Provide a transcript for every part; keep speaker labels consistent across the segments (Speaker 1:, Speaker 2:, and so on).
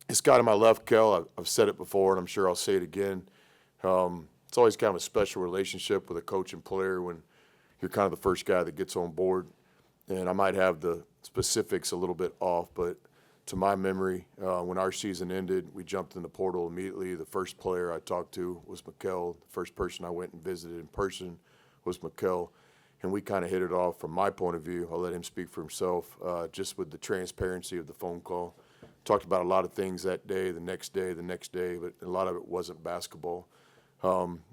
Speaker 1: This guy to my left, Kel, I've said it before, and I'm sure I'll say it again. It's always kind of a special relationship with a coach and player when you're kind of the first guy that gets on board. And I might have the specifics a little bit off, but to my memory, when our season ended, we jumped in the portal immediately. The first player I talked to was Mikeal. The first person I went and visited in person was Mikeal. And we kind of hit it off from my point of view. I'll let him speak for himself, just with the transparency of the phone call. Talked about a lot of things that day, the next day, but a lot of it wasn't basketball.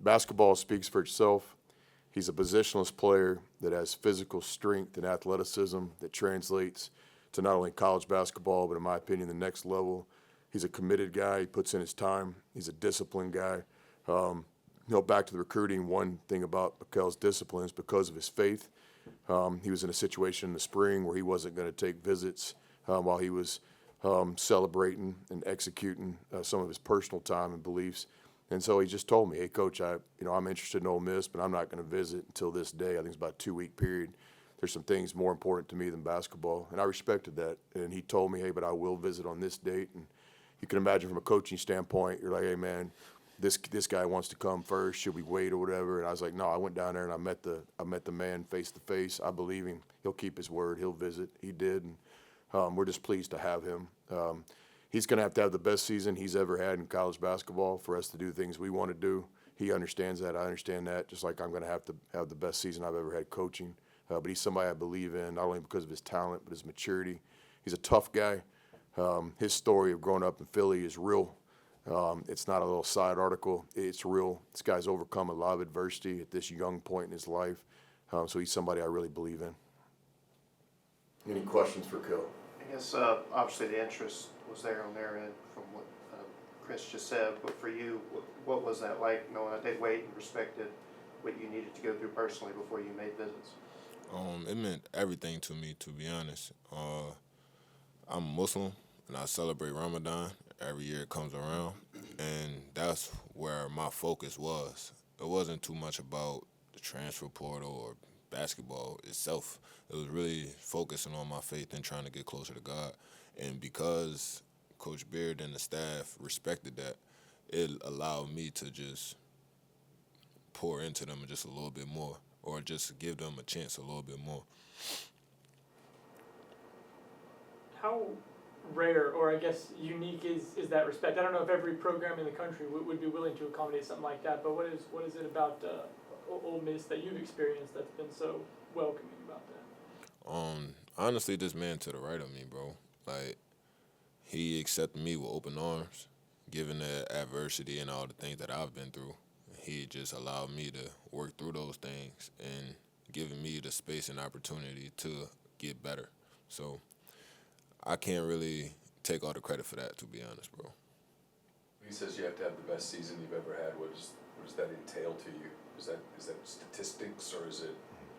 Speaker 1: Basketball speaks for itself. He's a positionless player that has physical strength and athleticism that translates to not only college basketball, but in my opinion, the next level. He's a committed guy. He puts in his time. He's a disciplined guy. Back to the recruiting, one thing about Mikeal's discipline is because of his faith. He was in a situation in the spring where he wasn't going to take visits while he was celebrating and executing some of his personal time and beliefs. And so he just told me, hey, Coach, I'm interested in Ole Miss, but I'm not going to visit until this day. I think it's about a 2-week period. There's some things more important to me than basketball. And I respected that. And he told me, hey, but I will visit on this date. And you can imagine from a coaching standpoint, you're like, hey, man, this guy wants to come first. Should we wait or whatever? And I was like, no, I went down there and I met the man face to face. I believe him. He'll keep his word. He'll visit. He did. And we're just pleased to have him. He's going to have the best season he's ever had in college basketball for us to do things we want to do. He understands that. I understand that, just like I'm going to have the best season I've ever had coaching. But he's somebody I believe in, not only because of his talent, but his maturity. He's a tough guy. His story of growing up in Philly is real. It's not a little side article. It's real. This guy's overcome a lot of adversity at this young point in his life. So he's somebody I really believe in. Any questions for Kel?
Speaker 2: I guess obviously the interest was there on their end from what Chris just said, but for you, what was that like, knowing that they waited and respected what you needed to go through personally before you made visits?
Speaker 3: It meant everything to me, to be honest. I'm Muslim, and I celebrate Ramadan every year it comes around, and that's where my focus was. It wasn't too much about the transfer portal or basketball itself. It was really focusing on my faith and trying to get closer to God. And because Coach Beard and the staff respected that, it allowed me to just pour into them just a little bit more, or just give them a chance a little bit more.
Speaker 4: How rare, or I guess unique, is that respect? I don't know if every program in the country would be willing to accommodate something like that, but what is it about Ole Miss that you've experienced that's been so welcoming about that?
Speaker 3: Honestly, this man to the right of me, bro, like, he accepted me with open arms, given the adversity and all the things that I've been through. He just allowed me to work through those things and giving me the space and opportunity to get better. So I can't really take all the credit for that, to be honest, bro.
Speaker 5: He says you have to have the best season you've ever had. What does that entail to you? Is that statistics, or is it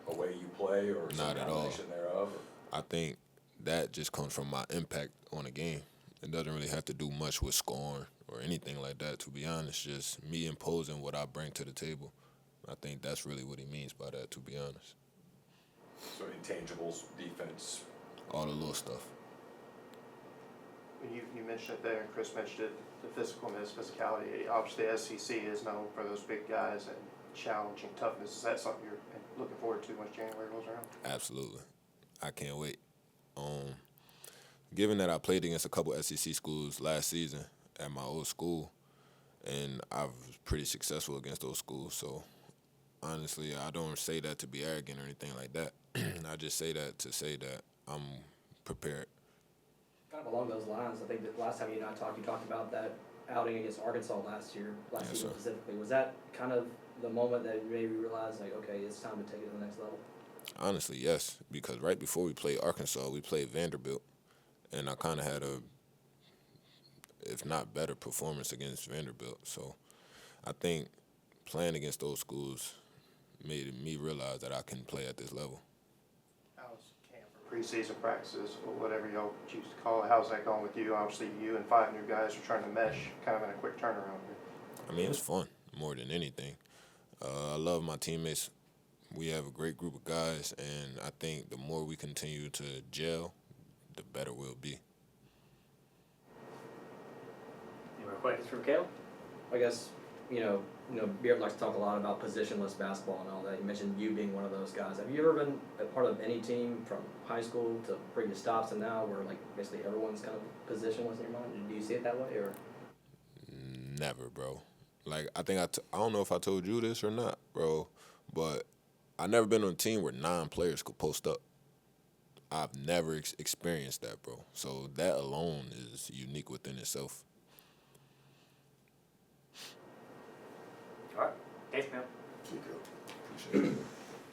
Speaker 5: a way you play, or some
Speaker 3: Not at all.
Speaker 5: combination thereof?
Speaker 3: I think that just comes from my impact on a game. It doesn't really have to do much with scoring or anything like that, to be honest. Just me imposing what I bring to the table. I think that's really what he means by that, to be honest.
Speaker 5: So intangibles, defense.
Speaker 3: All the little stuff.
Speaker 2: When you mentioned it there, and Chris mentioned it, the physicality. Obviously, SEC is known for those big guys and challenging toughness. Is that something you're looking forward to once January rolls around?
Speaker 3: Absolutely. I can't wait. Given that I played against a couple SEC schools last season at my old school, and I was pretty successful against those schools, so honestly, I don't say that to be arrogant or anything like that. I just say that to say that I'm prepared.
Speaker 6: Kind of along those lines, I think that last time you and I talked, you talked about that outing against Arkansas last season
Speaker 3: sir.
Speaker 6: specifically. Was that kind of the moment that you maybe realized, like, okay, it's time to take it to the next level?
Speaker 3: Honestly, yes, because right before we played Arkansas, we played Vanderbilt, and I kind of had a, if not better, performance against Vanderbilt. So I think playing against those schools made me realize that I can play at this level.
Speaker 2: How's camp or preseason practices, or whatever y'all choose to call it? How's that going with you? Obviously, you and 5 new guys are trying to mesh kind of in a quick turnaround here.
Speaker 3: I mean, it's fun more than anything. I love my teammates. We have a great group of guys, and I think the more we continue to gel, the better we'll be.
Speaker 4: questions from Mikeal?
Speaker 6: I guess, Beard likes to talk a lot about positionless basketball and all that. You mentioned you being one of those guys. Have you ever been a part of any team from high school to previous stops and now where like basically everyone's kind of positionless in your mind? Do you see it that way or?
Speaker 3: Never, bro. Like, I think I don't know if I told you this or not, bro, but I never been on a team where 9 players could post up. I've never experienced that, bro. So that alone is unique within itself.
Speaker 4: All right. Thanks, man.
Speaker 1: Appreciate it.